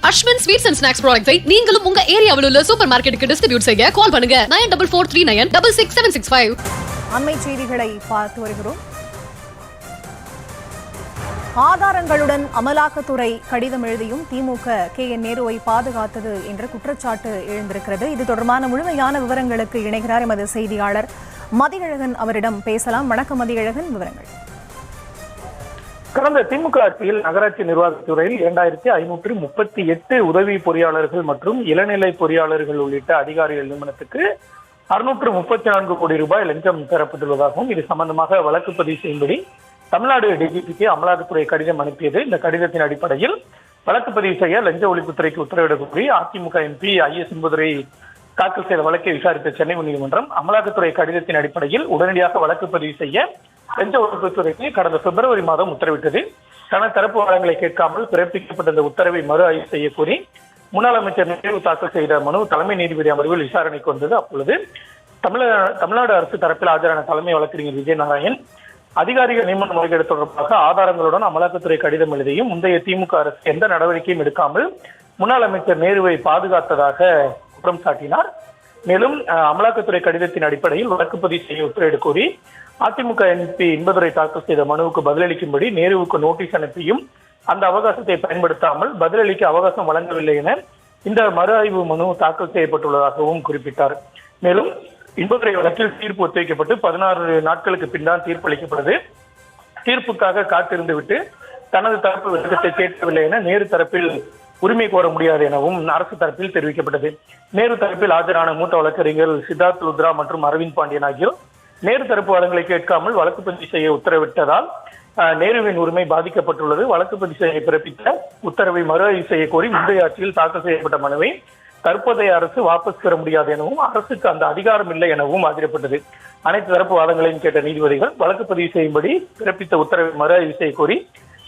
Ashwin sweets and snacks ப்ராடக்ட்ஸை நீங்களும் உங்க ஏரியாவில் உள்ள சூப்பர் மார்க்கெட்டுக்கு டிஸ்ட்ரிபியூட் செய்ய கால் பண்ணுங்க 9443966765. அண்மை செய்திகளை பார்த்து வருகிறோம். ஆதாரங்களுடன் அமலாக்கத்துறை கடிதம் எழுதியும் திமுக KN நேருவை பாதுகாத்தது என்ற குற்றச்சாட்டு எழுந்திருக்கிறது. இது தொடர்பான முழுமையான விவரங்களுக்கு இணைகிறார் எமது செய்தியாளர் மதியழகன். அவரிடம் பேசலாம். வணக்கம் மதியழகன், விவரங்கள். கடந்த திமுக ஆட்சியில் நகராட்சி நிர்வாகத்துறையில் 2538 உதவி பொறியாளர்கள் மற்றும் இளநிலை பொறியாளர்கள் உள்ளிட்ட அதிகாரிகள் நியமனத்துக்கு 634 கோடி ரூபாய் லஞ்சம் பெறப்பட்டுள்ளதாகவும் இது சம்பந்தமாக வழக்கு பதிவு செய்யும்படி தமிழ்நாடு டிஜிபிக்கு அமலாக்கத்துறை கடிதம் அனுப்பியது. இந்த கடிதத்தின் அடிப்படையில் வழக்கு பதிவு செய்ய லஞ்ச ஒழிப்புத்துறைக்கு உத்தரவிடக் கோரி அதிமுக MP IS என்பதுரை தாக்கல் செய்த வழக்கை விசாரித்த சென்னை உயர்நீதிமன்றம் அமலாக்கத்துறை கடிதத்தின் அடிப்படையில் உடனடியாக வழக்கு பதிவு செய்ய லஞ்ச ஒழிப்புத்துறைக்கு கடந்த பிப்ரவரி மாதம் உத்தரவிட்டது. தனது தரப்பு வாதங்களை கேட்காமல் பிறப்பிக்கப்பட்ட இந்த உத்தரவை மறு ஆய்வு செய்ய கோரி முன்னாள் அமைச்சர் நேரு தாக்கல் செய்த மனு தலைமை நீதிபதி அமர்வில் விசாரணைக்கு வந்தது. அப்பொழுது தமிழ்நாடு அரசு தரப்பில் ஆஜரான தலைமை வழக்கறிஞர் விஜயநாராயண் அதிகாரிகள் நியமன முறைகேடு தொடர்பாக ஆதாரங்களுடன் அமலாக்கத்துறை கடிதம் எழுதியும் முந்தைய திமுக அரசு எந்த நடவடிக்கையும் எடுக்காமல் முன்னாள் அமைச்சர் நேருவை பாதுகாத்ததாக குற்றம் சாட்டினார். மேலும் அமலாக்கத்துறை கடிதத்தின் அடிப்படையில் வழக்கு பதிவு செய்ய உத்தரவிட கோரி அதிமுக MP என்பதுரை தாக்கல் செய்த மனுவுக்கு பதிலளிக்கும்படி நேருவுக்கு நோட்டீஸ் அனுப்பியும் அந்த அவகாசத்தை பயன்படுத்தாமல் பதிலளிக்க அவகாசம் வழங்கவில்லை என இந்த மறு ஆய்வு மனு தாக்கல் செய்யப்பட்டுள்ளதாகவும் குறிப்பிட்டார். மேலும் இன்பதுரை வழக்கில் தீர்ப்பு ஒத்திவைக்கப்பட்டு 16 நாட்களுக்கு பின்னால் தீர்ப்பு அளிக்கப்பட்டது. தீர்ப்புக்காக காத்திருந்து விட்டு தனது தரப்பு விளக்கத்தை கேட்கவில்லை என நேரு தரப்பில் உரிமை கோர முடியாது எனவும் அரசு தரப்பில் தெரிவிக்கப்பட்டது. நேரு தரப்பில் ஆஜரான மூத்த வழக்கறிஞர்கள் சித்தார்த் லுத்ரா மற்றும் அரவிந்த் பாண்டியன் ஆகியோர் நேரு தரப்பு வாதங்களை கேட்காமல் வழக்கு பதிவு செய்ய உத்தரவிட்டதால் நேருவின் உரிமை பாதிக்கப்பட்டுள்ளது. வழக்கு பதிவு செய்ய பிறப்பித்த உத்தரவை மறு ஆய்வு செய்ய கோரி முந்தைய ஆட்சியில் தாக்கல் செய்யப்பட்ட மனுவை தற்போதைய அரசு வாபஸ் பெற முடியாது எனவும் அரசுக்கு அந்த அதிகாரம் இல்லை எனவும் வாதிடப்பட்டது. அனைத்து தரப்பு வாதங்களையும் கேட்ட நீதிபதிகள் வழக்கு பதிவு செய்யும்படி பிறப்பித்த உத்தரவை மறு ஆய்வு செய்ய கோரி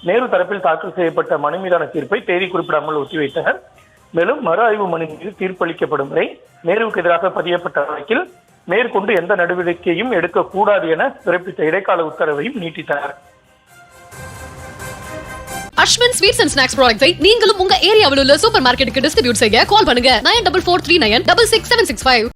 நேரு தரப்பில் தாக்கல் செய்யப்பட்ட மனு மீதான தீர்ப்பை தேதி குறிப்பிடாமல் ஒத்திவைத்தனர். மேலும் மறு ஆய்வு மனு மீது தீர்ப்பளிக்கப்படும் வரை நேருவுக்கு எதிராக பதியப்பட்ட வழக்கில் மேற்கொண்டு எந்த நடவடிக்கையும் எடுக்கக்கூடாது என பிறப்பித்த இடைக்கால உத்தரவையும் நீட்டித்தனர். அஸ்வின் ஸ்வீட்ஸ் அண்ட் ஸ்நாக்ஸ் ப்ராடக்ட்ஸை நீங்களும் உங்க ஏரியாவில் உள்ள சூப்பர் மார்க்கெட்டுக்கு டிஸ்ட்ரிபியூட் செய்ய கால் பண்ணுங்க 9443966765.